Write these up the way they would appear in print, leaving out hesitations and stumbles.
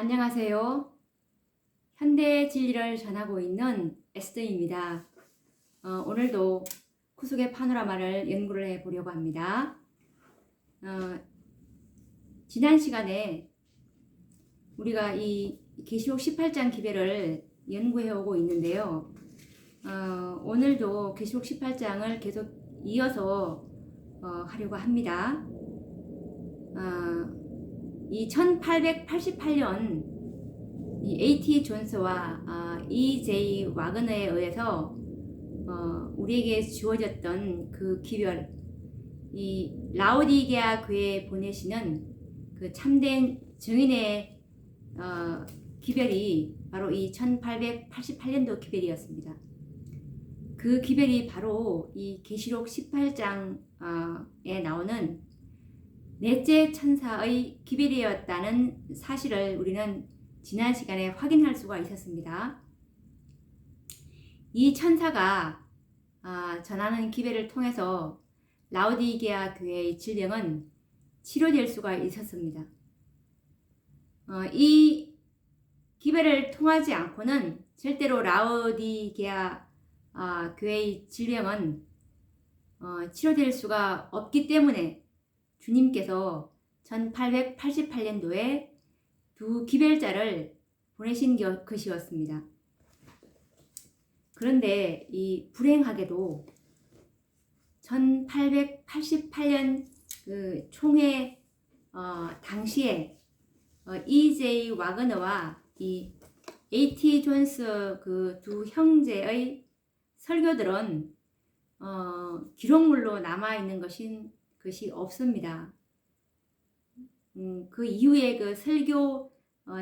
안녕하세요. 현대의 진리를 전하고 있는 에스더입니다. 오늘도 구속의 파노라마를 연구를 해보려고 합니다. 지난 시간에 우리가 이 계시록 18장 기별을 연구해 오고 있는데요. 오늘도 계시록 18장을 계속 이어서 하려고 합니다. 이 1888년 이 A.T. 존스와 E.J. 와그너에 의해서 우리에게 주어졌던 그 기별, 이 라오디게아 교회에 보내시는 그 참된 증인의 기별이 바로 이 1888년도 기별이었습니다. 그 기별이 바로 이 계시록 18장에 나오는 넷째 천사의 기별이었다는 사실을 우리는 지난 시간에 확인할 수가 있었습니다. 이 천사가 전하는 기별을 통해서 라오디게아 교회의 질병은 치료될 수가 있었습니다. 이 기별을 통하지 않고는 절대로 라오디게아 교회의 질병은 치료될 수가 없기 때문에 주님께서 1888년도에 두 기별자를 보내신 것이었습니다. 그런데 이 불행하게도 1888년 그 총회 당시에 E.J. 와그너와 이 A.T. 존스 그 두 형제의 설교들은 기록물로 남아있는 것이 없습니다. 그 이후에 그 설교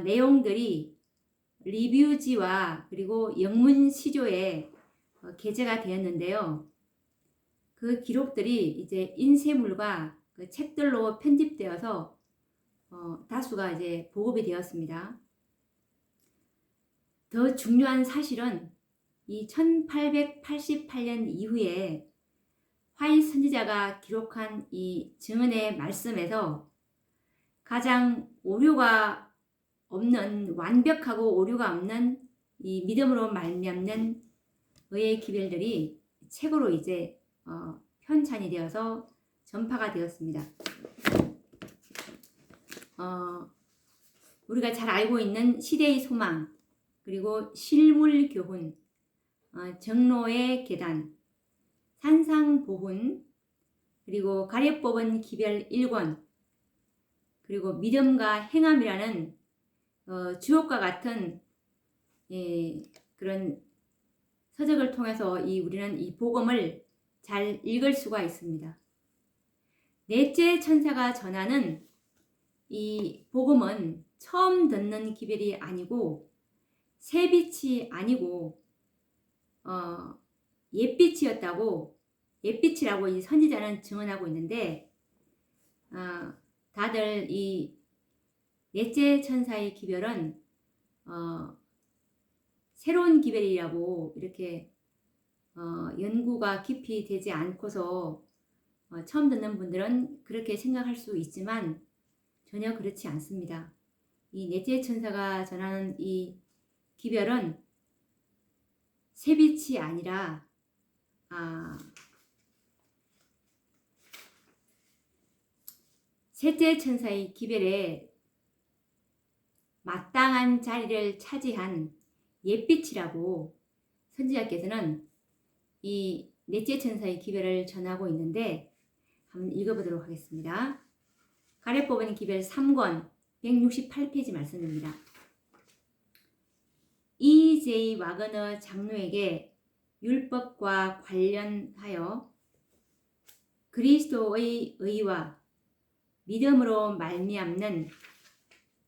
내용들이 리뷰지와 그리고 영문시조에 게재가 되었는데요. 그 기록들이 이제 인쇄물과 그 책들로 편집되어서 다수가 이제 보급이 되었습니다. 더 중요한 사실은 이 1888년 이후에 화인 선지자가 기록한 이 증언의 말씀에서 가장 오류가 없는, 완벽하고 오류가 없는 이 믿음으로 말미암는 의의 기별들이 책으로 이제 편찬이 되어서 전파가 되었습니다. 우리가 잘 알고 있는 시대의 소망, 그리고 실물 교훈, 정로의 계단, 산상보훈, 그리고 가래 뽑은 기별 1권, 그리고 믿음과 행함이라는 주옥과 같은 그런 서적을 통해서 우리는 이 복음을 잘 읽을 수가 있습니다. 넷째 천사가 전하는 이 복음은 처음 듣는 기별이 아니고 새빛이 아니고 옛빛이라고 이 선지자는 증언하고 있는데 다들 이 넷째 천사의 기별은 새로운 기별이라고 이렇게 연구가 깊이 되지 않고서 처음 듣는 분들은 그렇게 생각할 수 있지만 전혀 그렇지 않습니다. 이 넷째 천사가 전하는 이 기별은 새빛이 아니라 셋째 천사의 기별에 마땅한 자리를 차지한 옛빛이라고 선지자께서는 이 넷째 천사의 기별을 전하고 있는데 한번 읽어보도록 하겠습니다. 가래 뽑은 기별 3권 168페이지 말씀입니다. E.J. 와그너 장로에게 율법과 관련하여 그리스도의 의와 믿음으로 말미암는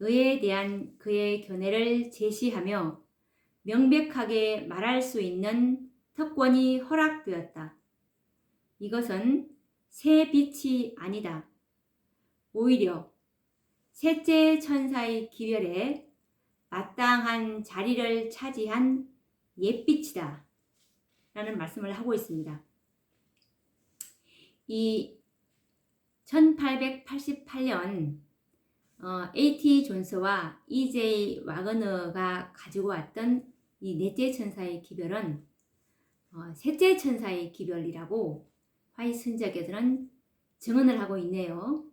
의에 대한 그의 견해를 제시하며 명백하게 말할 수 있는 특권이 허락되었다. 이것은 새 빛이 아니다. 오히려 셋째 천사의 기별에 마땅한 자리를 차지한 옛빛이다. 라는 말씀을 하고 있습니다. 이 1888년 A.T. 존스와 E.J. 와그너가 가지고 왔던 이 넷째 천사의 기별은 셋째 천사의 기별이라고 화이트 선지자께서는 증언을 하고 있네요.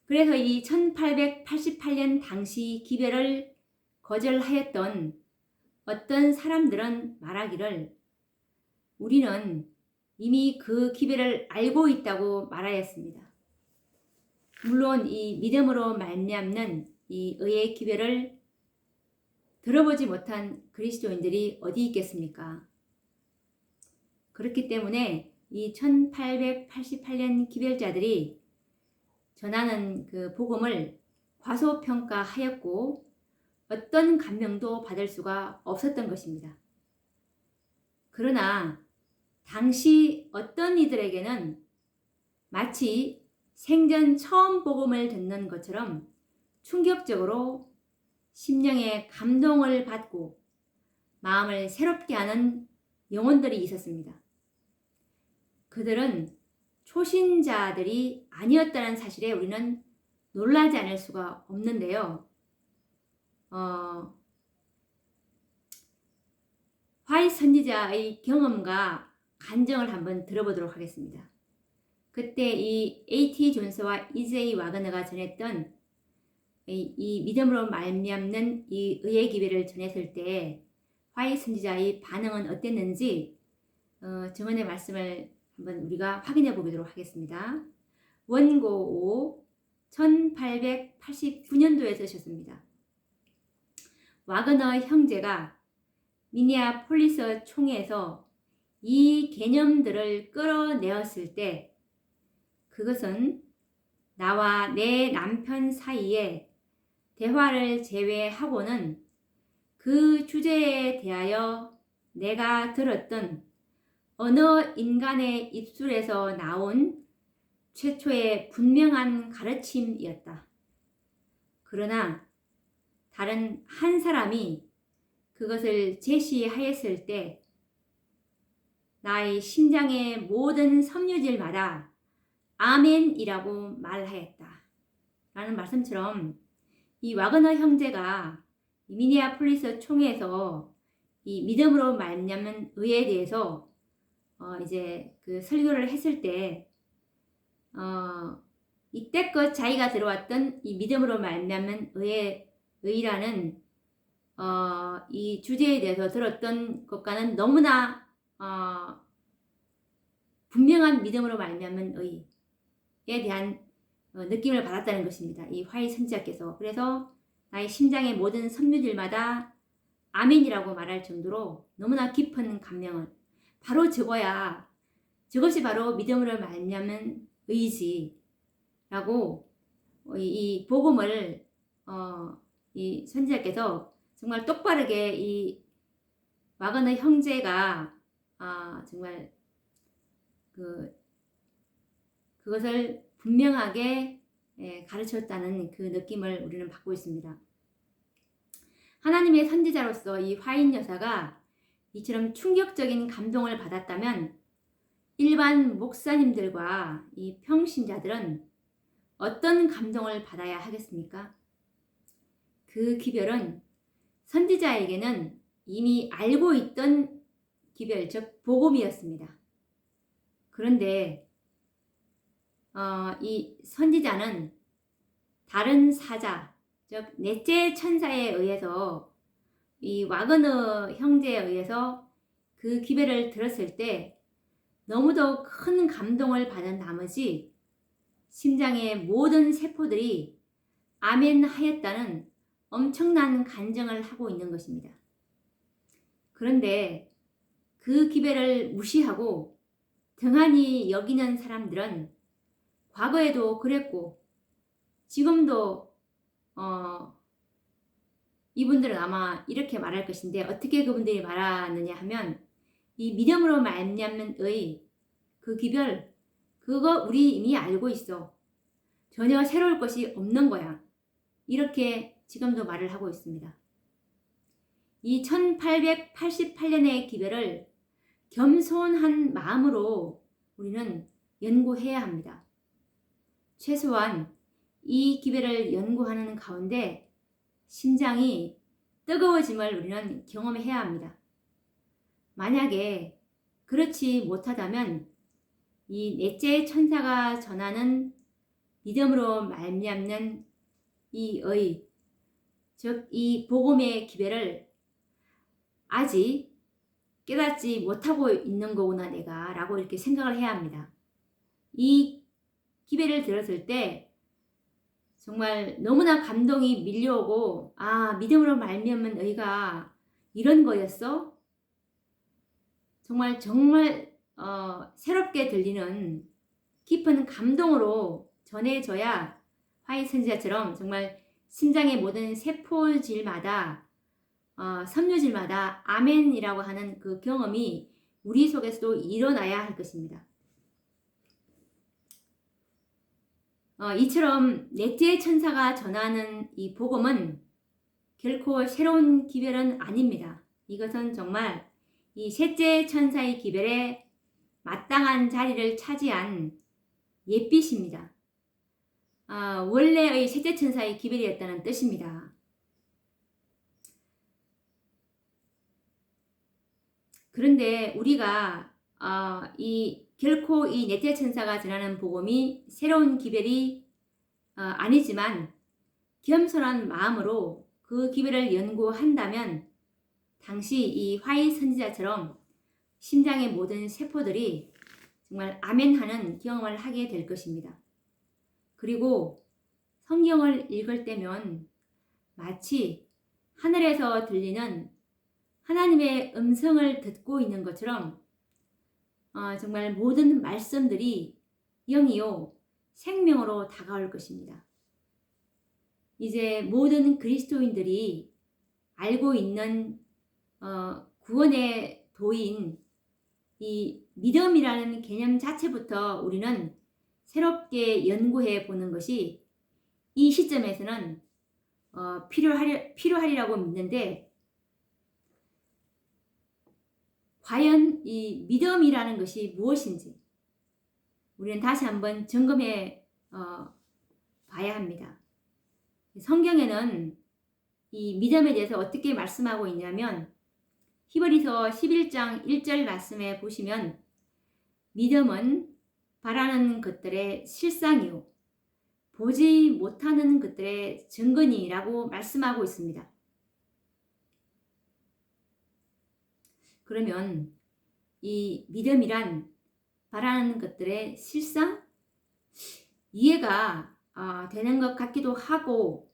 그래서 이 1888년 당시 기별을 거절하였던 어떤 사람들은 말하기를 우리는 이미 그 기별을 알고 있다고 말하였습니다. 물론 이 믿음으로 말미암는 이 의의 기별을 들어보지 못한 그리스도인들이 어디 있겠습니까? 그렇기 때문에 이 1888년 기별자들이 전하는 그 복음을 과소평가하였고 어떤 감명도 받을 수가 없었던 것입니다. 그러나 당시 어떤 이들에게는 마치 생전 처음 복음을 듣는 것처럼 충격적으로 심령에 감동을 받고 마음을 새롭게 하는 영혼들이 있었습니다. 그들은 초신자들이 아니었다는 사실에 우리는 놀라지 않을 수가 없는데요. 화이트 선지자의 경험과 간증을 한번 들어보도록 하겠습니다. 그때 이 A.T. 존스와 E.J. 와그너가 전했던 이 믿음으로 말미암는 이 의의 기별을 전했을 때 화이트 선지자의 반응은 어땠는지 증언의 말씀을 한번 우리가 확인해 보도록 하겠습니다. 원고 1889년도에 쓰셨습니다. 와그너 형제가 미니아폴리스 총회에서 이 개념들을 끌어내었을 때 그것은 나와 내 남편 사이에 대화를 제외하고는 그 주제에 대하여 내가 들었던 어느 인간의 입술에서 나온 최초의 분명한 가르침이었다. 그러나 다른 한 사람이 그것을 제시하였을 때 나의 심장의 모든 섬유질마다 아멘이라고 말하였다. 라는 말씀처럼 이 와그너 형제가 미니아폴리스 총회에서 이 믿음으로 말미암는 의에 대해서 이제 그 설교를 했을 때 이때껏 자기가 들어왔던 이 믿음으로 말미암는 의라는 이 주제에 대해서 들었던 것과는 너무나 분명한 믿음으로 말미암는 의에 대한 느낌을 받았다는 것입니다. 이 화이트 선지자께서. 그래서 나의 심장의 모든 섬유들마다 아멘이라고 말할 정도로 너무나 깊은 감명은 바로 저것이 바로 믿음으로 말미암는 의지라고 이 복음을 이 선지자께서 정말 똑바르게 이 와그너 형제가 정말 그것을 분명하게 가르쳤다는 그 느낌을 우리는 받고 있습니다. 하나님의 선지자로서 이 화인 여사가 이처럼 충격적인 감동을 받았다면 일반 목사님들과 이 평신자들은 어떤 감동을 받아야 하겠습니까? 그 기별은 선지자에게는 이미 알고 있던 기별, 즉 복음이었습니다. 그런데 이 선지자는 다른 사자, 즉 넷째 천사에 의해서 이 와그너 형제에 의해서 그 기별을 들었을 때 너무도 큰 감동을 받은 나머지 심장의 모든 세포들이 아멘 하였다는 엄청난 간증을 하고 있는 것입니다. 그런데 그 기별을 무시하고 등한히 여기는 사람들은 과거에도 그랬고 지금도 이분들은 아마 이렇게 말할 것인데 어떻게 그분들이 말하느냐 하면 이 믿음으로 말미암는 그 기별 그거 우리 이미 알고 있어. 전혀 새로울 것이 없는 거야. 이렇게 지금도 말을 하고 있습니다. 이 1888년의 기별을 겸손한 마음으로 우리는 연구해야 합니다. 최소한 이 기별을 연구하는 가운데 심장이 뜨거워짐을 우리는 경험해야 합니다. 만약에 그렇지 못하다면 이 넷째 천사가 전하는 믿음으로 말미암는 이 의, 즉 이 복음의 기별을 아직 깨닫지 못하고 있는 거구나 내가 라고 이렇게 생각을 해야 합니다. 이 기별을 들었을 때 정말 너무나 감동이 밀려오고, 아, 믿음으로 말미암은 의가 이런 거였어? 정말 새롭게 들리는 깊은 감동으로 전해져야 화이 선지자처럼 정말 심장의 모든 세포질마다 섬유질마다 아멘이라고 하는 그 경험이 우리 속에서도 일어나야 할 것입니다. 이처럼 넷째 천사가 전하는 이 복음은 결코 새로운 기별은 아닙니다. 이것은 정말 이 셋째 천사의 기별에 마땅한 자리를 차지한 옛빛입니다. 원래의 셋째 천사의 기별이었다는 뜻입니다. 그런데 우리가 결코 이 넷째 천사가 전하는 복음이 새로운 기별이 아니지만 겸손한 마음으로 그 기별을 연구한다면 당시 이 화이 선지자처럼 심장의 모든 세포들이 정말 아멘하는 경험을 하게 될 것입니다. 그리고 성경을 읽을 때면 마치 하늘에서 들리는 하나님의 음성을 듣고 있는 것처럼 정말 모든 말씀들이 영이요 생명으로 다가올 것입니다. 이제 모든 그리스도인들이 알고 있는 구원의 도인 이 믿음이라는 개념 자체부터 우리는 새롭게 연구해 보는 것이 이 시점에서는 필요하리라고 믿는데, 과연 이 믿음이라는 것이 무엇인지 우리는 다시 한번 점검해 봐야 합니다. 성경에는 이 믿음에 대해서 어떻게 말씀하고 있냐면 히브리서 11장 1절 말씀에 보시면 믿음은 바라는 것들의 실상이요 보지 못하는 것들의 증거니라고 말씀하고 있습니다. 그러면 이 믿음이란 바라는 것들의 실상? 이해가 되는 것 같기도 하고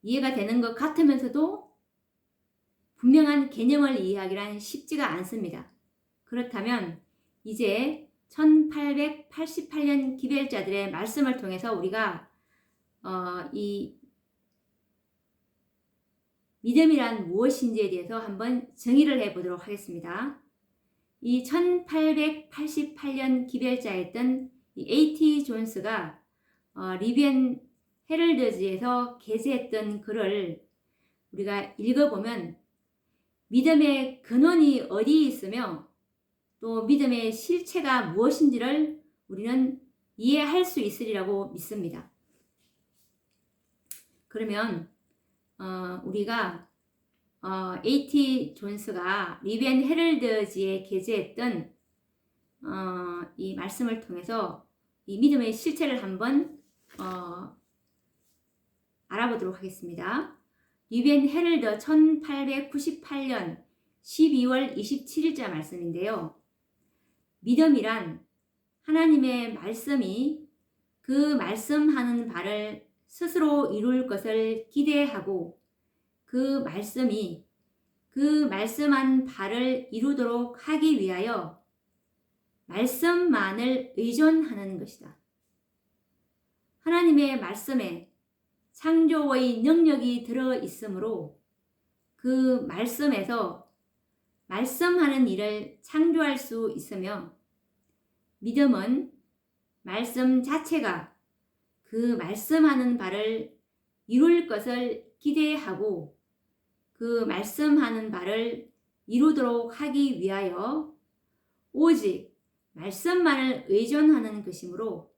이해가 되는 것 같으면서도 분명한 개념을 이해하기란 쉽지가 않습니다. 그렇다면 이제 1888년 기별자들의 말씀을 통해서 우리가 이 믿음이란 무엇인지에 대해서 한번 정의를 해보도록 하겠습니다. 이 1888년 기별자였던 이 A.T. 존스가 리비엔 헤럴드지에서 게재했던 글을 우리가 읽어보면 믿음의 근원이 어디에 있으며 또 믿음의 실체가 무엇인지를 우리는 이해할 수 있으리라고 믿습니다. 그러면 우리가 A.T. 존스가 리비엔 헤럴드지에 게재했던 이 말씀을 통해서 이 믿음의 실체를 한번 알아보도록 하겠습니다. 리비엔 헤럴드 1898년 12월 27일자 말씀인데요. 믿음이란 하나님의 말씀이 그 말씀하는 바를 스스로 이룰 것을 기대하고 그 말씀이 그 말씀한 바를 이루도록 하기 위하여 말씀만을 의존하는 것이다. 하나님의 말씀에 창조의 능력이 들어 있으므로 그 말씀에서 말씀하는 일을 창조할 수 있으며 믿음은 말씀 자체가 그 말씀하는 바를 이룰 것을 기대하고 그 말씀하는 바를 이루도록 하기 위하여 오직 말씀만을 의존하는 것이므로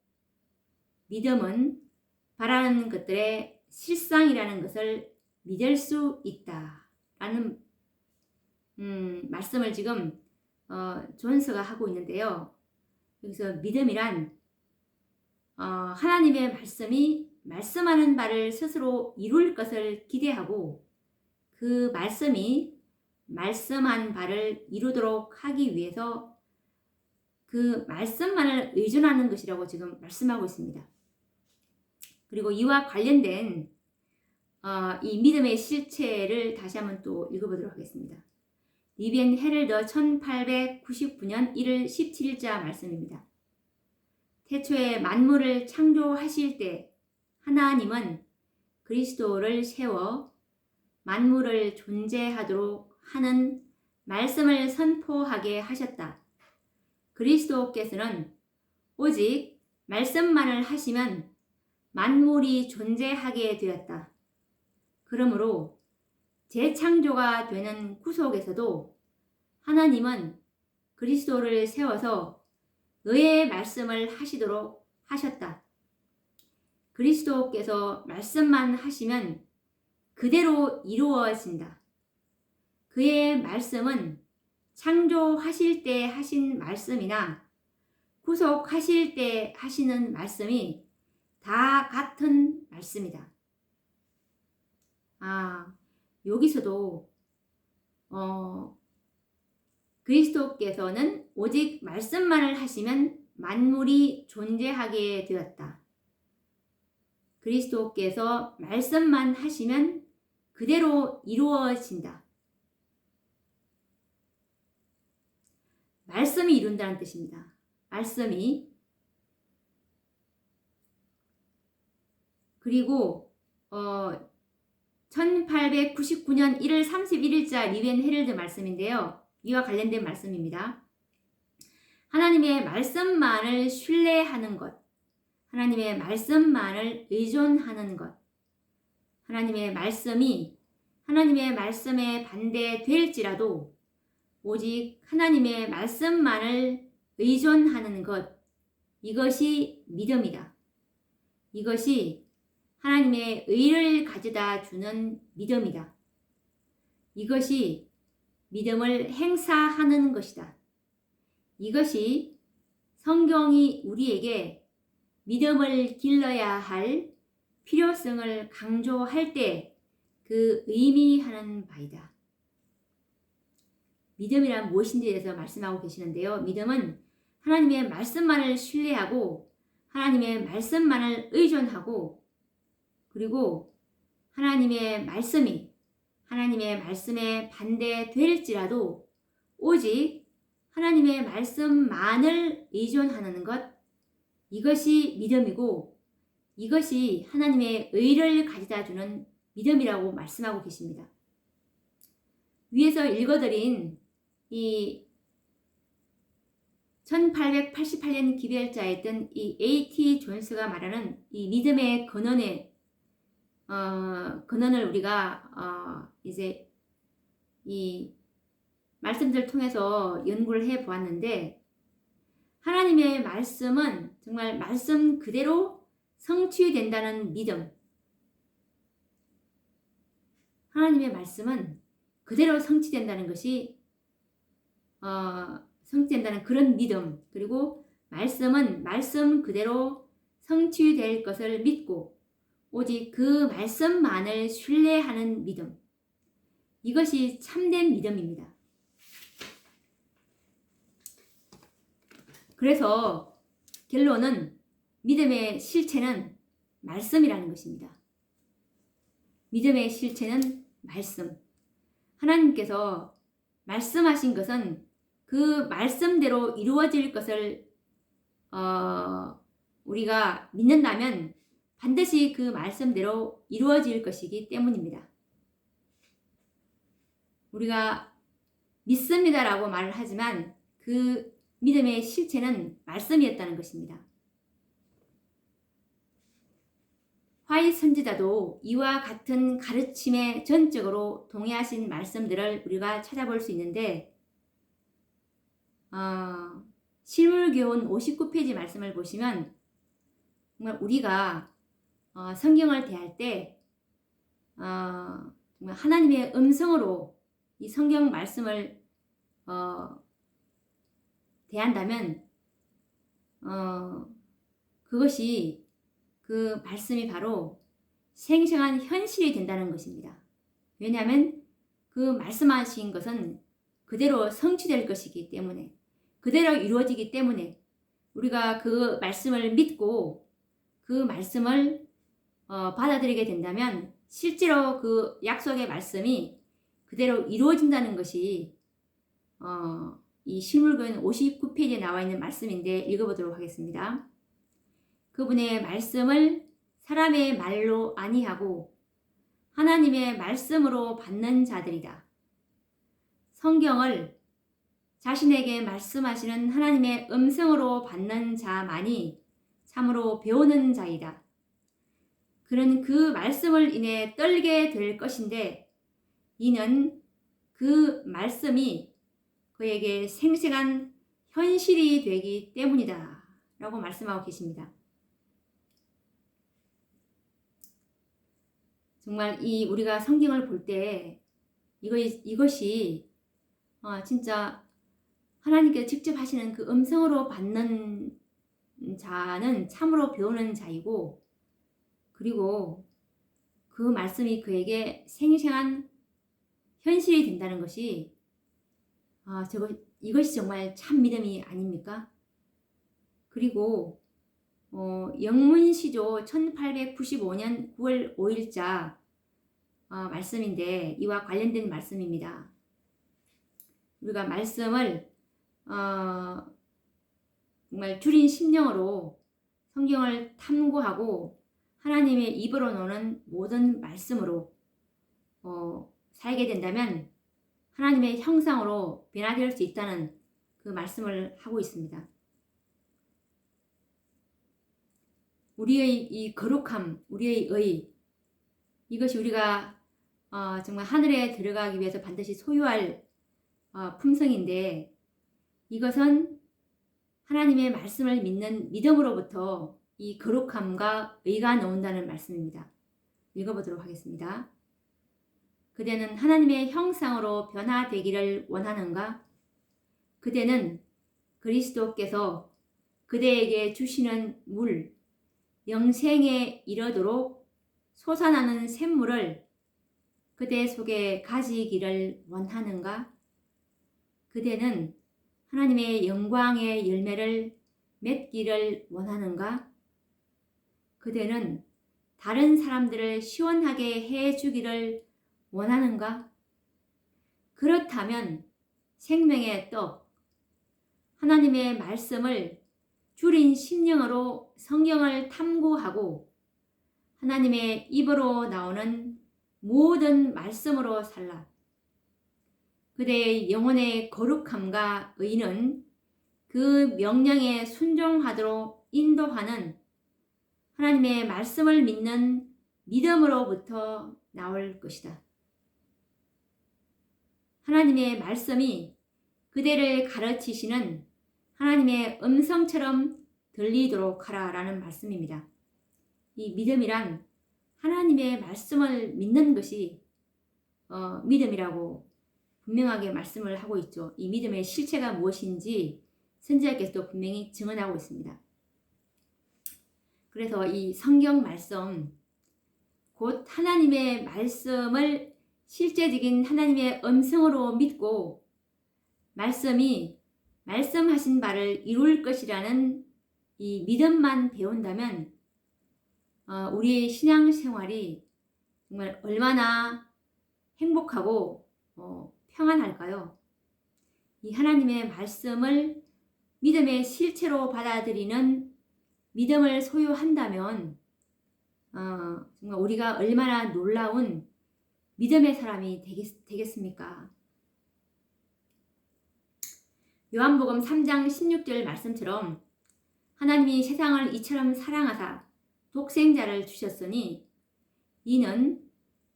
믿음은 바라는 것들의 실상이라는 것을 믿을 수 있다라는 말씀을 지금 존스가 하고 있는데요. 여기서 믿음이란 하나님의 말씀이 말씀하는 바를 스스로 이룰 것을 기대하고 그 말씀이 말씀한 바를 이루도록 하기 위해서 그 말씀만을 의존하는 것이라고 지금 말씀하고 있습니다. 그리고 이와 관련된 이 믿음의 실체를 다시 한번 또 읽어보도록 하겠습니다. 리비엔 헤럴더 1899년 1월 17일자 말씀입니다. 태초에 만물을 창조하실 때 하나님은 그리스도를 세워 만물을 존재하도록 하는 말씀을 선포하게 하셨다. 그리스도께서는 오직 말씀만을 하시면 만물이 존재하게 되었다. 그러므로 재창조가 되는 구속에서도 하나님은 그리스도를 세워서 의의 말씀을 하시도록 하셨다. 그리스도께서 말씀만 하시면 그대로 이루어진다. 그의 말씀은 창조하실 때 하신 말씀이나 구속하실 때 하시는 말씀이 다 같은 말씀이다. 여기서도 그리스도께서는 오직 말씀만을 하시면 만물이 존재하게 되었다. 그리스도께서 말씀만 하시면 그대로 이루어진다. 말씀이 이룬다는 뜻입니다. 말씀이. 그리고 1899년 1월 31일자 리비엔 헤럴드 말씀인데요. 이와 관련된 말씀입니다. 하나님의 말씀만을 신뢰하는 것, 하나님의 말씀만을 의존하는 것, 하나님의 말씀이 하나님의 말씀에 반대될지라도 오직 하나님의 말씀만을 의존하는 것, 이것이 믿음이다. 이것이 하나님의 의를 가져다 주는 믿음이다. 이것이 믿음을 행사하는 것이다. 이것이 성경이 우리에게 믿음을 길러야 할 필요성을 강조할 때 그 의미하는 바이다. 믿음이란 무엇인지에 대해서 말씀하고 계시는데요. 믿음은 하나님의 말씀만을 신뢰하고 하나님의 말씀만을 의존하고 그리고 하나님의 말씀이 하나님의 말씀에 반대될지라도 오직 하나님의 말씀만을 의존하는 것, 이것이 믿음이고 이것이 하나님의 의를 가져다 주는 믿음이라고 말씀하고 계십니다. 위에서 읽어드린 이 1888년 기별자였던 이 A.T. 존스가 말하는 이 믿음의 근원을 우리가 이제 이 말씀들을 통해서 연구를 해 보았는데 하나님의 말씀은 정말 말씀 그대로 성취된다는 믿음. 하나님의 말씀은 그대로 성취된다는 것이 성취된다는 그런 믿음. 그리고 말씀은 말씀 그대로 성취될 것을 믿고 오직 그 말씀만을 신뢰하는 믿음. 이것이 참된 믿음입니다. 그래서 결론은 믿음의 실체는 말씀이라는 것입니다. 믿음의 실체는 말씀. 하나님께서 말씀하신 것은 그 말씀대로 이루어질 것을 우리가 믿는다면 반드시 그 말씀대로 이루어질 것이기 때문입니다. 우리가 믿습니다라고 말을 하지만 그 믿음의 실체는 말씀이었다는 것입니다. 화이 선지자도 이와 같은 가르침에 전적으로 동의하신 말씀들을 우리가 찾아볼 수 있는데 실물교훈 59페이지 말씀을 보시면 정말 우리가 성경을 대할 때 정말 하나님의 음성으로 이 성경 말씀을 대한다면 그것이 그 말씀이 바로 생생한 현실이 된다는 것입니다. 왜냐하면 그 말씀하신 것은 그대로 성취될 것이기 때문에, 그대로 이루어지기 때문에 우리가 그 말씀을 믿고 그 말씀을 받아들이게 된다면 실제로 그 약속의 말씀이 그대로 이루어진다는 것이 이 실물교훈 59페이지에 나와 있는 말씀인데 읽어보도록 하겠습니다. 그분의 말씀을 사람의 말로 아니하고 하나님의 말씀으로 받는 자들이다. 성경을 자신에게 말씀하시는 하나님의 음성으로 받는 자만이 참으로 배우는 자이다. 그는 그 말씀을 인해 떨게 될 것인데 이는 그 말씀이 그에게 생생한 현실이 되기 때문이다 라고 말씀하고 계십니다. 정말 우리가 성경을 볼 때 이것이 진짜 하나님께서 직접 하시는 그 음성으로 받는 자는 참으로 배우는 자이고, 그리고 그 말씀이 그에게 생생한 현실이 된다는 것이 이것이 정말 참 믿음이 아닙니까? 그리고 영문시조 1895년 9월 5일자 말씀인데 이와 관련된 말씀입니다. 우리가 말씀을 정말 줄인 심령으로 성경을 탐구하고 하나님의 입으로 나오는 모든 말씀으로 살게 된다면 하나님의 형상으로 변화될 수 있다는 그 말씀을 하고 있습니다. 우리의 이 거룩함, 우리의 의, 이것이 우리가 정말 하늘에 들어가기 위해서 반드시 소유할 품성인데, 이것은 하나님의 말씀을 믿는 믿음으로부터 이 거룩함과 의가 나온다는 말씀입니다. 읽어보도록 하겠습니다. 그대는 하나님의 형상으로 변화되기를 원하는가? 그대는 그리스도께서 그대에게 주시는 물, 영생에 이르도록 솟아나는 샘물을 그대 속에 가지기를 원하는가? 그대는 하나님의 영광의 열매를 맺기를 원하는가? 그대는 다른 사람들을 시원하게 해주기를 원하는가? 그렇다면 생명의 떡, 하나님의 말씀을 줄인 심령으로 성경을 탐구하고 하나님의 입으로 나오는 모든 말씀으로 살라. 그대의 영혼의 거룩함과 의는 그 명령에 순종하도록 인도하는 하나님의 말씀을 믿는 믿음으로부터 나올 것이다. 하나님의 말씀이 그대를 가르치시는 하나님의 음성처럼 들리도록 하라라는 말씀입니다. 이 믿음이란 하나님의 말씀을 믿는 것이 믿음이라고 분명하게 말씀을 하고 있죠. 이 믿음의 실체가 무엇인지 선지자께서도 분명히 증언하고 있습니다. 그래서 이 성경 말씀, 곧 하나님의 말씀을 실제적인 하나님의 음성으로 믿고 말씀이 말씀하신 바를 이룰 것이라는 이 믿음만 배운다면 우리의 신앙생활이 정말 얼마나 행복하고 평안할까요? 이 하나님의 말씀을 믿음의 실체로 받아들이는 믿음을 소유한다면 정말 우리가 얼마나 놀라운 믿음의 사람이 되겠습니까? 요한복음 3장 16절 말씀처럼 하나님이 세상을 이처럼 사랑하사 독생자를 주셨으니 이는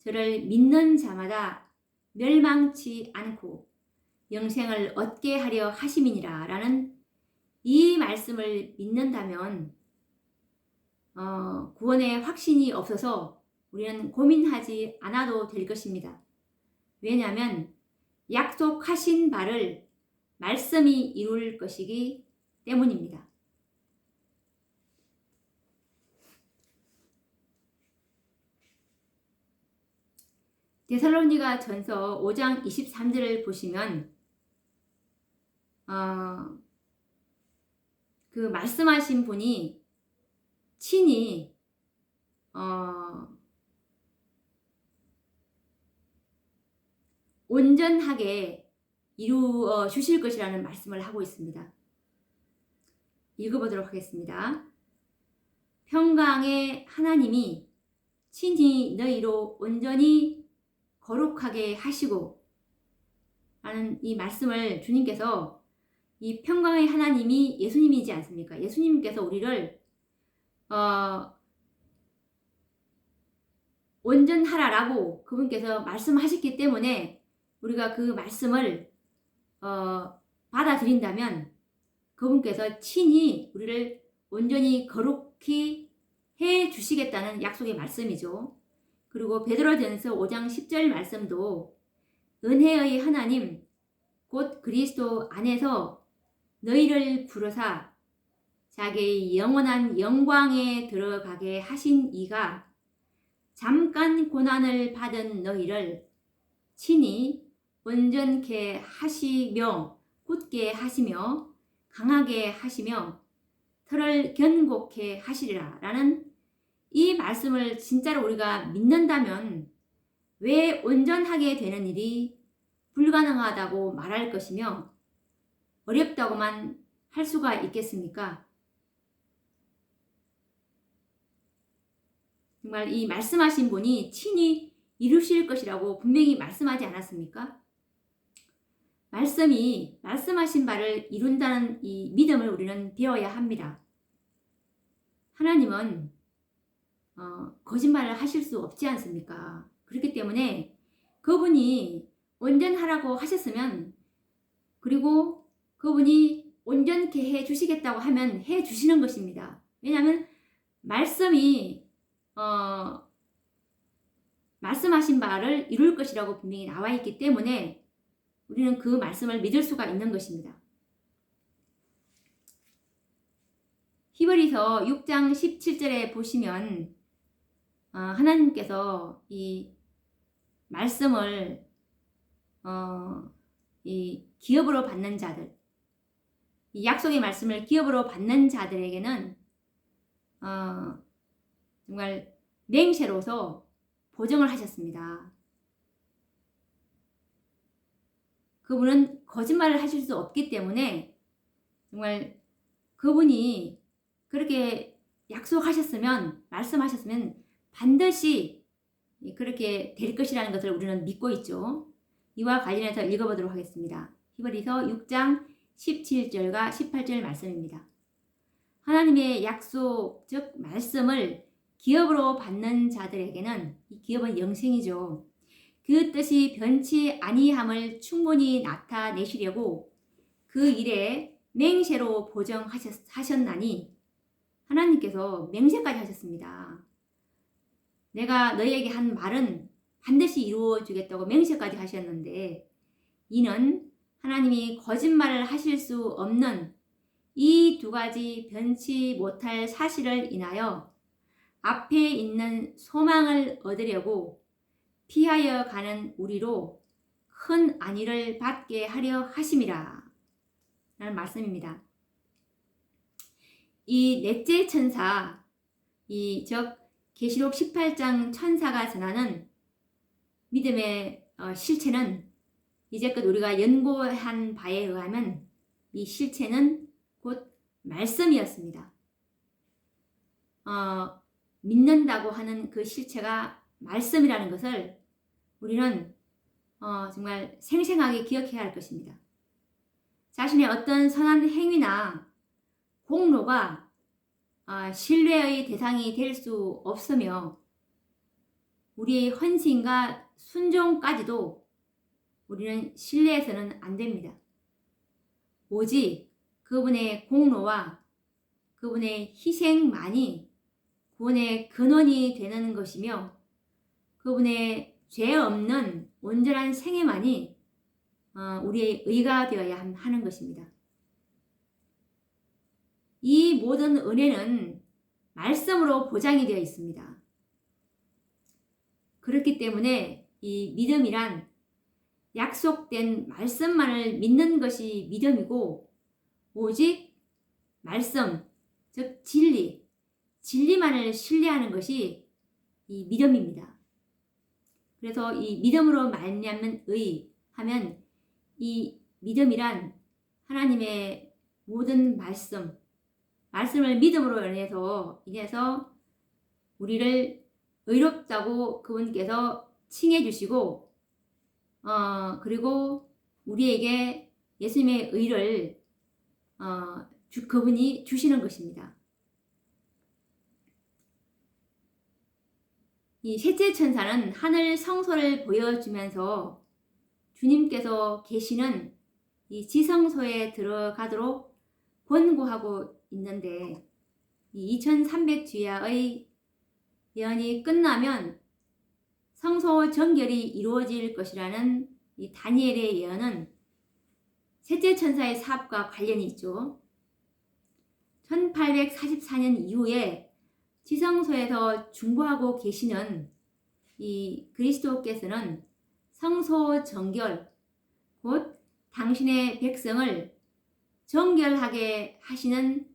저를 믿는 자마다 멸망치 않고 영생을 얻게 하려 하심이니라 라는 이 말씀을 믿는다면 구원의 확신이 없어서 우리는 고민하지 않아도 될 것입니다. 왜냐하면 약속하신 바를 말씀이 이룰 것이기 때문입니다. 데살로니가 전서 5장 23절을 보시면 그 말씀하신 분이 친히 온전하게 이루어 주실 것이라는 말씀을 하고 있습니다. 읽어보도록 하겠습니다. 평강의 하나님이 친히 너희로 온전히 거룩하게 하시고 라는 이 말씀을 주님께서 이 평강의 하나님이 예수님이지 않습니까? 예수님께서 우리를 온전하라라고 그분께서 말씀하셨기 때문에 우리가 그 말씀을 받아들인다면 그분께서 친히 우리를 온전히 거룩히 해 주시겠다는 약속의 말씀이죠. 그리고 베드로전서 5장 10절 말씀도 은혜의 하나님 곧 그리스도 안에서 너희를 부르사 자기의 영원한 영광에 들어가게 하신 이가 잠깐 고난을 받은 너희를 친히 온전케 하시며 굳게 하시며 강하게 하시며 털을 견고케 하시리라 라는 이 말씀을 진짜로 우리가 믿는다면 왜 온전하게 되는 일이 불가능하다고 말할 것이며 어렵다고만 할 수가 있겠습니까? 정말 이 말씀하신 분이 친히 이루실 것이라고 분명히 말씀하지 않았습니까? 말씀이 말씀하신 바를 이룬다는 이 믿음을 우리는 배워야 합니다. 하나님은 거짓말을 하실 수 없지 않습니까? 그렇기 때문에 그분이 온전하라고 하셨으면 그리고 그분이 온전케 해 주시겠다고 하면 해 주시는 것입니다. 왜냐하면 말씀이 말씀하신 바를 이룰 것이라고 분명히 나와 있기 때문에 우리는 그 말씀을 믿을 수가 있는 것입니다. 히브리서 6장 17절에 보시면 하나님께서 이 말씀을 이 기업으로 받는 자들, 이 약속의 말씀을 기업으로 받는 자들에게는 정말 맹세로서 보증을 하셨습니다. 그분은 거짓말을 하실 수 없기 때문에 정말 그분이 그렇게 약속하셨으면 말씀하셨으면 반드시 그렇게 될 것이라는 것을 우리는 믿고 있죠. 이와 관련해서 읽어보도록 하겠습니다. 히브리서 6장 17절과 18절 말씀입니다. 하나님의 약속 즉 말씀을 기업으로 받는 자들에게는 이 기업은 영생이죠. 그 뜻이 변치 아니함을 충분히 나타내시려고 그 일에 맹세로 보정하셨나니 하나님께서 맹세까지 하셨습니다. 내가 너희에게 한 말은 반드시 이루어 주겠다고 맹세까지 하셨는데 이는 하나님이 거짓말을 하실 수 없는 이 두 가지 변치 못할 사실을 인하여 앞에 있는 소망을 얻으려고 피하여 가는 우리로 큰 안위를 받게 하려 하심이라 라는 말씀입니다. 이 넷째 천사, 즉 계시록 18장 천사가 전하는 믿음의 실체는 이제껏 우리가 연구한 바에 의하면 이 실체는 곧 말씀이었습니다. 믿는다고 하는 그 실체가 말씀이라는 것을 우리는 정말 생생하게 기억해야 할 것입니다. 자신의 어떤 선한 행위나 공로가 신뢰의 대상이 될 수 없으며 우리의 헌신과 순종까지도 우리는 신뢰해서는 안 됩니다. 오직 그 그분의 공로와 그분의 희생만이 구원의 근원이 되는 것이며 그분의 죄 없는 온전한 생애만이 우리의 의가 되어야 하는 것입니다. 이 모든 은혜는 말씀으로 보장이 되어 있습니다. 그렇기 때문에 이 믿음이란 약속된 말씀만을 믿는 것이 믿음이고 오직 말씀, 즉 진리만을 신뢰하는 것이 이 믿음입니다. 그래서 이 믿음으로 말미암는 의 하면 이 믿음이란 하나님의 모든 말씀을 믿음으로 인해서 우리를 의롭다고 그분께서 칭해 주시고 그리고 우리에게 예수님의 의를 그분이 주시는 것입니다. 이 셋째 천사는 하늘 성소를 보여주면서 주님께서 계시는 이 지성소에 들어가도록 권고하고 있는데 이 2300주야의 예언이 끝나면 성소 정결이 이루어질 것이라는 이 다니엘의 예언은 셋째 천사의 사업과 관련이 있죠. 1844년 이후에 지성소에서 중보하고 계시는 이 그리스도께서는 성소 정결, 곧 당신의 백성을 정결하게 하시는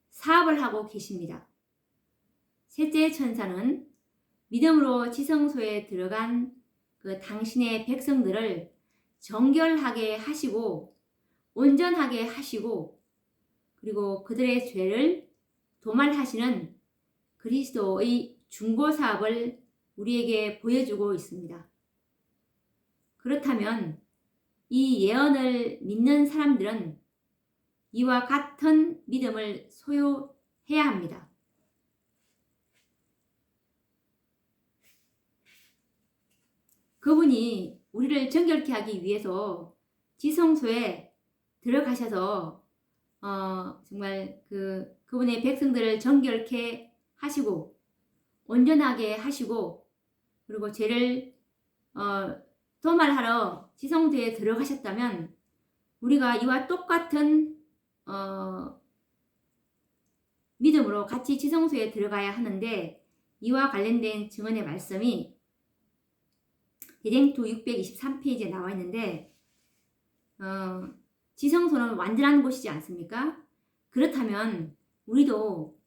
사업을 하고 계십니다. 셋째 천사는 믿음으로 지성소에 들어간 그 당신의 백성들을 정결하게 하시고 온전하게 하시고 그리고 그들의 죄를 도말하시는 그리스도의 중보 사업을 우리에게 보여주고 있습니다. 그렇다면 이 예언을 믿는 사람들은 이와 같은 믿음을 소유해야 합니다. 그분이 우리를 정결케 하기 위해서 지성소에 들어가셔서 정말 그분의 백성들을 정결케 하시고 온전하게 하시고 그리고 죄를 도말하러 지성소에 들어가셨다면 우리가 이와 똑같은 믿음으로 같이 지성소에 들어가야 하는데 이와 관련된 증언의 말씀이 대쟁투 623페이지에 나와 있는데 지성소는 완전한 곳이지 않습니까? 그렇다면 우리도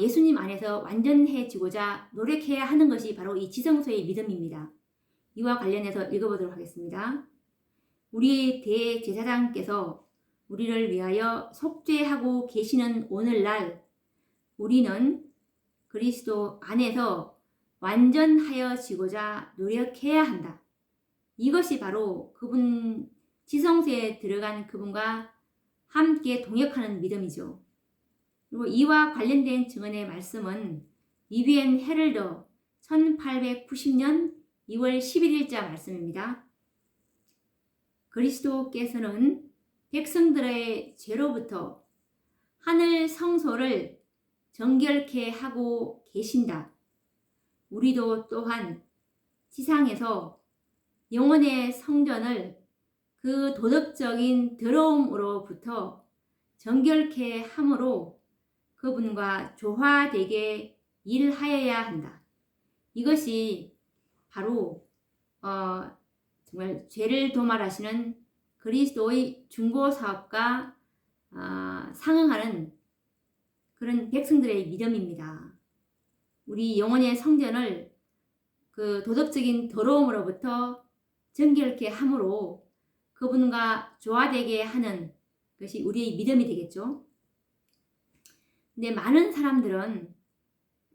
예수님 안에서 완전해지고자 노력해야 하는 것이 바로 이 지성소의 믿음입니다. 이와 관련해서 읽어보도록 하겠습니다. 우리 대제사장께서 우리를 위하여 속죄하고 계시는 오늘날 우리는 그리스도 안에서 완전하여지고자 노력해야 한다. 이것이 바로 그분 지성소에 들어간 그분과 함께 동역하는 믿음이죠. 그리고 이와 관련된 증언의 말씀은 이비엔 헤럴더 1890년 2월 11일자 말씀입니다. 그리스도께서는 백성들의 죄로부터 하늘 성소를 정결케 하고 계신다. 우리도 또한 지상에서 영혼의 성전을 그 도덕적인 더러움으로부터 정결케 함으로 그분과 조화되게 일하여야 한다. 이것이 바로 정말 죄를 도말하시는 그리스도의 중보 사업과 상응하는 그런 백성들의 믿음입니다. 우리 영혼의 성전을 그 도덕적인 더러움으로부터 정결케 함으로 그분과 조화되게 하는 것이 우리의 믿음이 되겠죠. 근데 많은 사람들은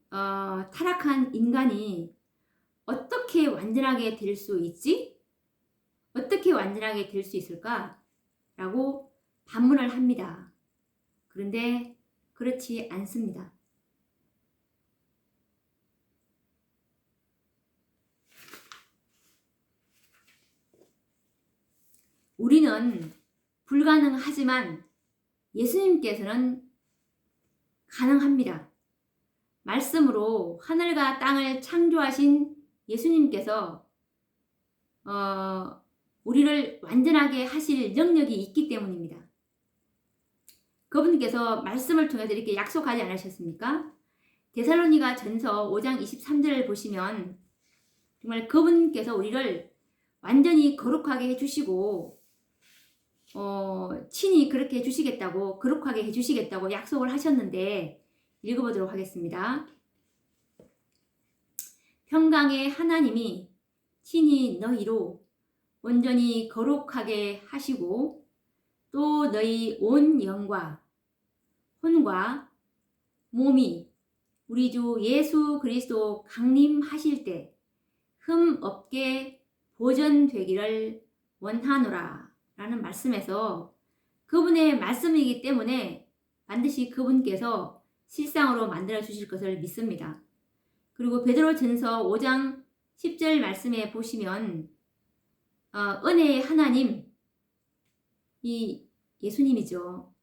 타락한 인간이 어떻게 완전하게 될 수 있지? 어떻게 완전하게 될 수 있을까? 라고 반문을 합니다. 그런데 그렇지 않습니다. 우리는 불가능하지만 예수님께서는 가능합니다. 말씀으로 하늘과 땅을 창조하신 예수님께서 우리를 완전하게 하실 능력이 있기 때문입니다. 그분께서 말씀을 통해서 이렇게 약속하지 않으셨습니까? 데살로니가 전서 5장 23절을 보시면 정말 그분께서 우리를 완전히 거룩하게 해주시고 친히 그렇게 해주시겠다고, 거룩하게 해주시겠다고 약속을 하셨는데, 읽어보도록 하겠습니다. 평강의 하나님이 친히 너희로 온전히 거룩하게 하시고 또 너희 온 영과 혼과 몸이 우리 주 예수 그리스도 강림하실 때 흠 없게 보존되기를 원하노라 라는 말씀에서 그분의 말씀이기 때문에 반드시 그분께서 실상으로 만들어 주실 것을 믿습니다. 그리고 베드로전서 5장 10절 말씀에 보시면 은혜의 하나님, 이 예수님이죠.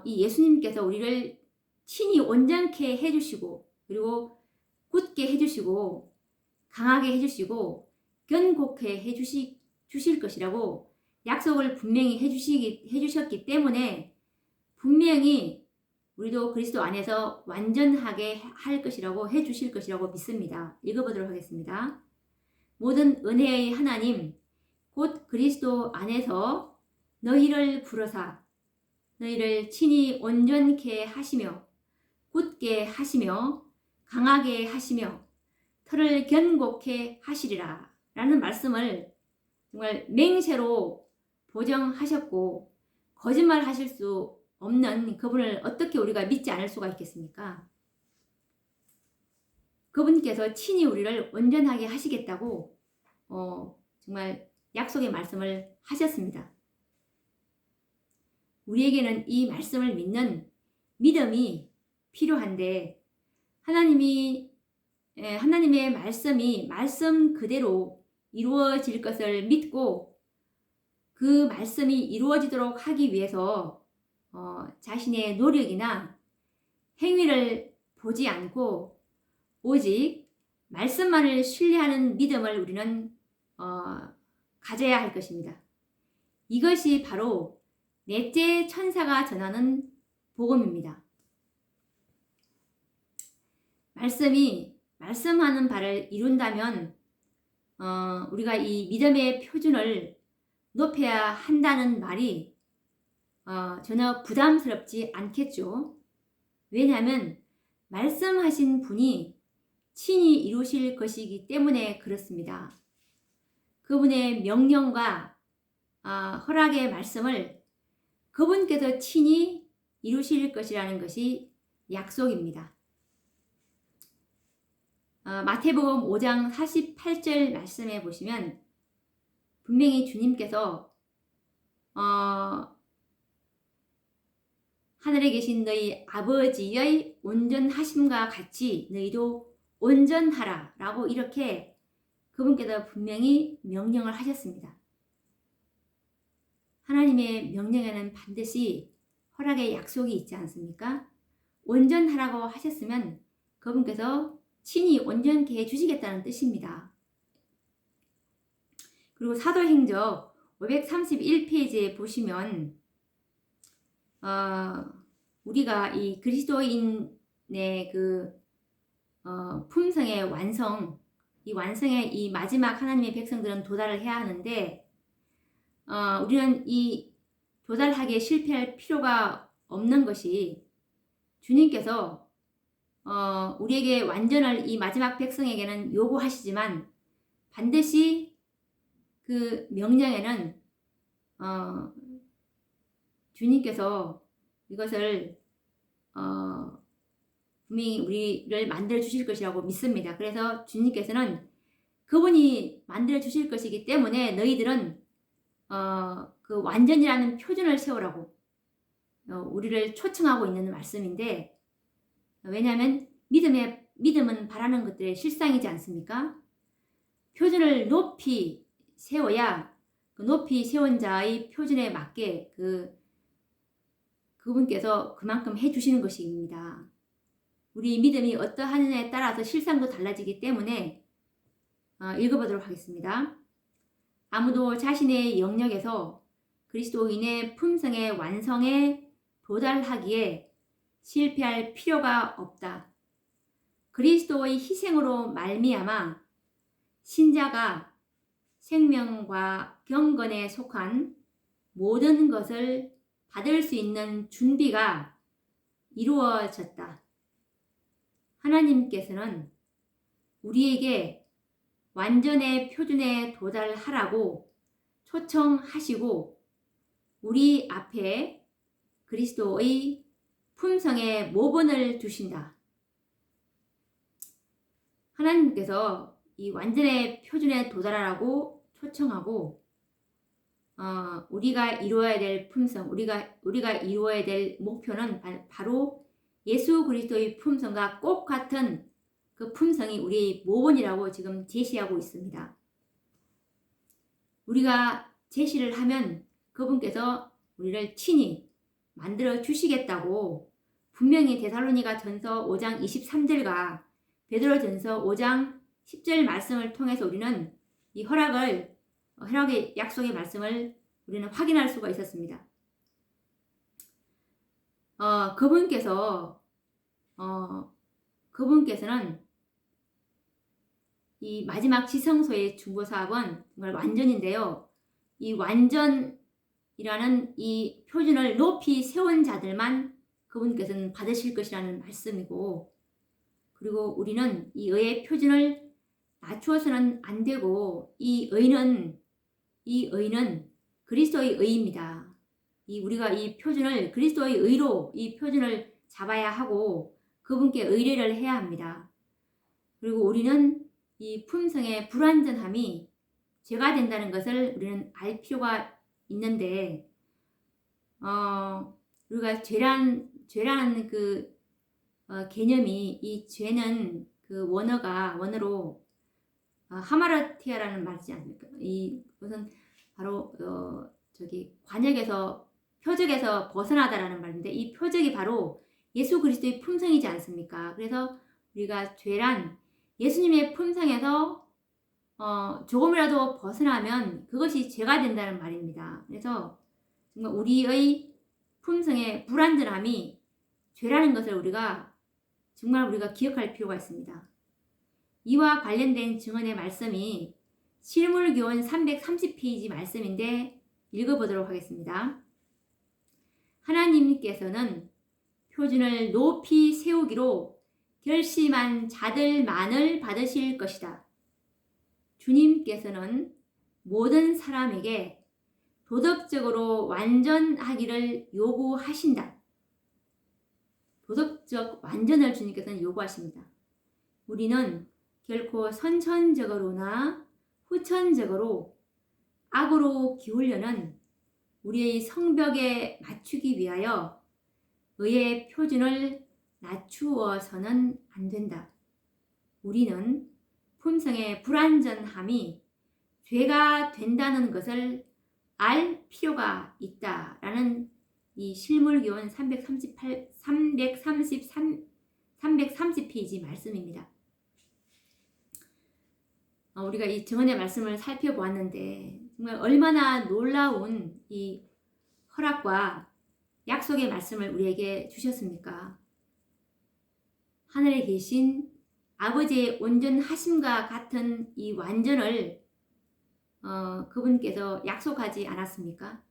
이 예수님께서 우리를 친히 온전케 해주시고 그리고 굳게 해주시고 강하게 해주시고 견고케 해주실 것이라고 약속을 분명히 해주셨기 때문에 분명히 우리도 그리스도 안에서 완전하게 할 것이라고 해주실 것이라고 믿습니다. 읽어보도록 하겠습니다. 모든 은혜의 하나님 곧 그리스도 안에서 너희를 부르사 너희를 친히 온전케 하시며 굳게 하시며 강하게 하시며 털을 견고케 하시리라 라는 말씀을 정말 맹세로 보정하셨고 거짓말 하실 수 없는 그분을 어떻게 우리가 믿지 않을 수가 있겠습니까? 그분께서 친히 우리를 온전하게 하시겠다고 정말 약속의 말씀을 하셨습니다. 우리에게는 이 말씀을 믿는 믿음이 필요한데 하나님의 말씀이 말씀 그대로 이루어질 것을 믿고 그 말씀이 이루어지도록 하기 위해서 자신의 노력이나 행위를 보지 않고 오직 말씀만을 신뢰하는 믿음을 우리는 가져야 할 것입니다. 이것이 바로 넷째 천사가 전하는 복음입니다. 말씀이 말씀하는 바를 이룬다면 우리가 이 믿음의 표준을 높여야 한다는 말이 전혀 부담스럽지 않겠죠. 왜냐하면 말씀하신 분이 친히 이루실 것이기 때문에 그렇습니다. 그분의 명령과 허락의 말씀을 그분께서 친히 이루실 것이라는 것이 약속입니다. 마태복음 5장 48절 말씀에 보시면 분명히 주님께서 하늘에 계신 너희 아버지의 온전하심과 같이 너희도 온전하라 라고 이렇게 그분께서 분명히 명령을 하셨습니다. 하나님의 명령에는 반드시 허락의 약속이 있지 않습니까? 온전하라고 하셨으면 그분께서 친히 온전케 해주시겠다는 뜻입니다. 그리고 사도행적 531페이지에 보시면 우리가 이 그리스도인의 그 품성의 완성, 이 완성의 이 마지막 하나님의 백성들은 도달을 해야 하는데 우리는 이 도달하기에 실패할 필요가 없는 것이 주님께서 우리에게 완전을 이 마지막 백성에게는 요구하시지만 반드시 그 명령에는 주님께서 이것을 분명히 우리를 만들어 주실 것이라고 믿습니다. 그래서 주님께서는 그분이 만들어 주실 것이기 때문에 너희들은 그 완전이라는 표준을 세우라고 우리를 초청하고 있는 말씀인데, 왜냐하면 믿음은 바라는 것들의 실상이지 않습니까? 표준을 높이 세워야 그 높이 세운 자의 표준에 맞게 그 그분께서 그만큼 해주시는 것입니다. 우리 믿음이 어떠하느냐에 따라서 실상도 달라지기 때문에 읽어보도록 하겠습니다. 아무도 자신의 영역에서 그리스도인의 품성의 완성에 도달하기에 실패할 필요가 없다. 그리스도의 희생으로 말미암아 신자가 생명과 경건에 속한 모든 것을 받을 수 있는 준비가 이루어졌다. 하나님께서는 우리에게 완전의 표준에 도달하라고 초청하시고 우리 앞에 그리스도의 품성의 모본을 두신다. 하나님께서 이 완전의 표준에 도달하라고 초청하고 우리가 이루어야 될 품성, 우리가 이루어야 될 목표는 바로 예수 그리스도의 품성과 꼭 같은 그 품성이 우리의 모본이라고 지금 제시하고 있습니다. 우리가 제시를 하면 그분께서 우리를 친히 만들어 주시겠다고 분명히 데살로니가 전서 5장 23절과 베드로전서 5장 10절 말씀을 통해서 우리는 이 허락의 약속의 말씀을 우리는 확인할 수가 있었습니다. 그분께서는 이 마지막 지성소의 중보사업은 정말 완전인데요. 이 완전이라는 이 표준을 높이 세운 자들만 그분께서는 받으실 것이라는 말씀이고, 그리고 우리는 이 의의 표준을 낮추어서는 안 되고, 이 의는 그리스도의 의입니다. 우리가 이 표준을 그리스도의 의로 이 표준을 잡아야 하고 그분께 의뢰를 해야 합니다. 그리고 우리는 이 품성의 불완전함이 죄가 된다는 것을 우리는 알 필요가 있는데, 우리가 죄라는 그 개념이, 이 죄는 그 원어로 하마르티아라는 말이지 않습니까? 이것은 바로 표적에서 벗어나다라는 말인데, 이 표적이 바로 예수 그리스도의 품성이지 않습니까? 그래서 우리가 죄란 예수님의 품성에서 조금이라도 벗어나면 그것이 죄가 된다는 말입니다. 그래서 정말 우리의 품성의 불완전함이 죄라는 것을 우리가 기억할 필요가 있습니다. 이와 관련된 증언의 말씀이 실물교원 330페이지 말씀인데 읽어보도록 하겠습니다. 하나님께서는 표준을 높이 세우기로 결심한 자들만을 받으실 것이다. 주님께서는 모든 사람에게 도덕적으로 완전하기를 요구하신다. 도덕적 완전을 주님께서는 요구하십니다. 우리는 결코 선천적으로나 후천적으로 악으로 기울려는 우리의 성벽에 맞추기 위하여 의의 표준을 낮추어서는 안 된다. 우리는 품성의 불완전함이 죄가 된다는 것을 알 필요가 있다라는 이 실물교원 330페이지 말씀입니다. 우리가 이 증언의 말씀을 살펴보았는데 정말 얼마나 놀라운 이 허락과 약속의 말씀을 우리에게 주셨습니까? 하늘에 계신 아버지의 온전하심과 같은 이 완전을 그분께서 약속하지 않았습니까?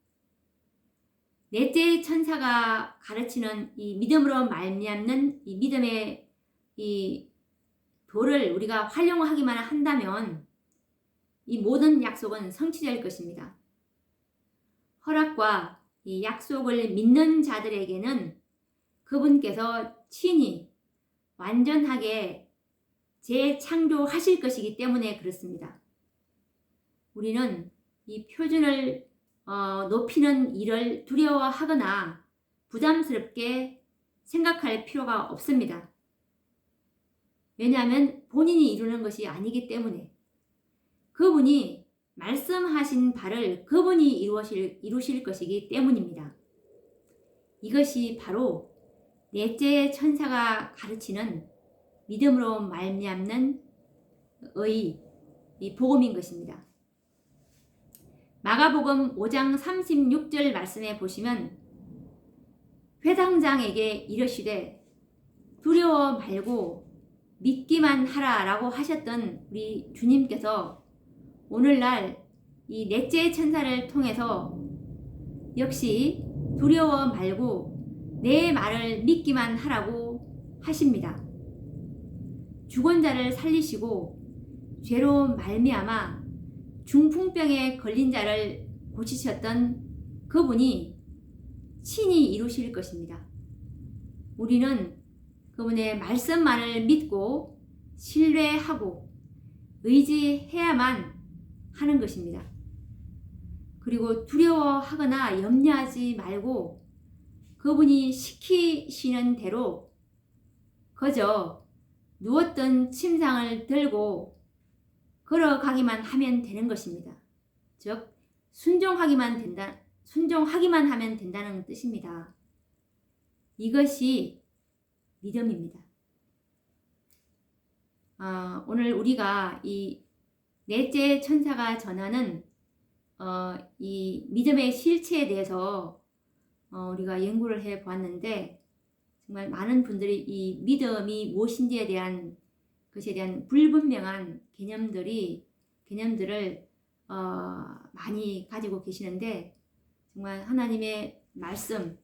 넷째 천사가 가르치는 이 믿음으로 말미암는 이 믿음의 이 도를 우리가 활용하기만 한다면 이 모든 약속은 성취될 것입니다. 허락과 이 약속을 믿는 자들에게는 그분께서 친히 완전하게 재창조하실 것이기 때문에 그렇습니다. 우리는 이 표준을 높이는 일을 두려워하거나 부담스럽게 생각할 필요가 없습니다. 왜냐하면 본인이 이루는 것이 아니기 때문에 그분이 말씀하신 바를 그분이 이루실 것이기 때문입니다. 이것이 바로 넷째 천사가 가르치는 믿음으로 말미암는 이 복음인 것입니다. 마가복음 5장 36절 말씀에 보시면 회당장에게 이르시되 두려워 말고 믿기만 하라라고 하셨던 우리 주님께서 오늘날 이 넷째 천사를 통해서 역시 두려워 말고 내 말을 믿기만 하라고 하십니다. 죽은 자를 살리시고 죄로 말미암아 중풍병에 걸린 자를 고치셨던 그분이 친히 이루실 것입니다. 우리는 그분의 말씀만을 믿고 신뢰하고 의지해야만 하는 것입니다. 그리고 두려워하거나 염려하지 말고 그분이 시키시는 대로 그저 누웠던 침상을 들고 걸어가기만 하면 되는 것입니다. 즉 순종하기만 하면 된다는 뜻입니다. 이것이 믿음입니다. 오늘 우리가 이 넷째 천사가 전하는 이 믿음의 실체에 대해서 우리가 연구를 해 보았는데 정말 많은 분들이 이 믿음이 무엇인지에 대한 것에 대한 불분명한 개념들을 많이 가지고 계시는데 정말 하나님의 말씀,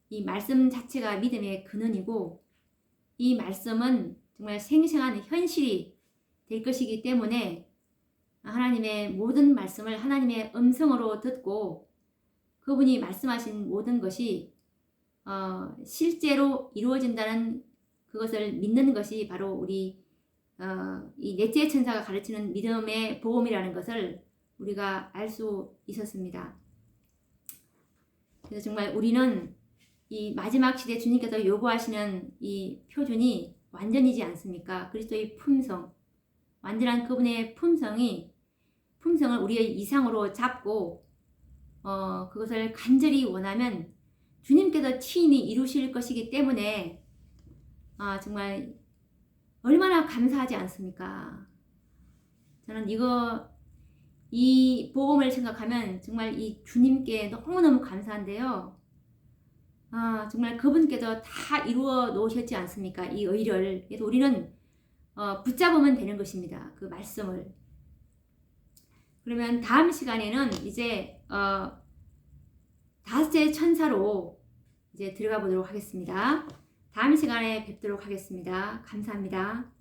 이 말씀 자체가 믿음의 근원이고 이 말씀은 정말 생생한 현실이 될 것이기 때문에 하나님의 모든 말씀을 하나님의 음성으로 듣고 그분이 말씀하신 모든 것이 실제로 이루어진다는 그것을 믿는 것이 바로 우리 이 넷째 천사가 가르치는 믿음의 복음이라는 것을 우리가 알 수 있었습니다. 그래서 정말 우리는 이 마지막 시대 주님께서 요구하시는 이 표준이 완전이지 않습니까? 그리스도의 품성, 완전한 그분의 품성을 우리의 이상으로 잡고 그것을 간절히 원하면 주님께서 친히 이루실 것이기 때문에 정말 얼마나 감사하지 않습니까? 저는 이 복음을 생각하면 정말 이 주님께 너무너무 감사한데요. 정말 그분께서 다 이루어 놓으셨지 않습니까? 이 의를. 그래서 우리는 붙잡으면 되는 것입니다. 그 말씀을. 그러면 다음 시간에는 이제 다섯째 천사로 이제 들어가 보도록 하겠습니다. 다음 시간에 뵙도록 하겠습니다. 감사합니다.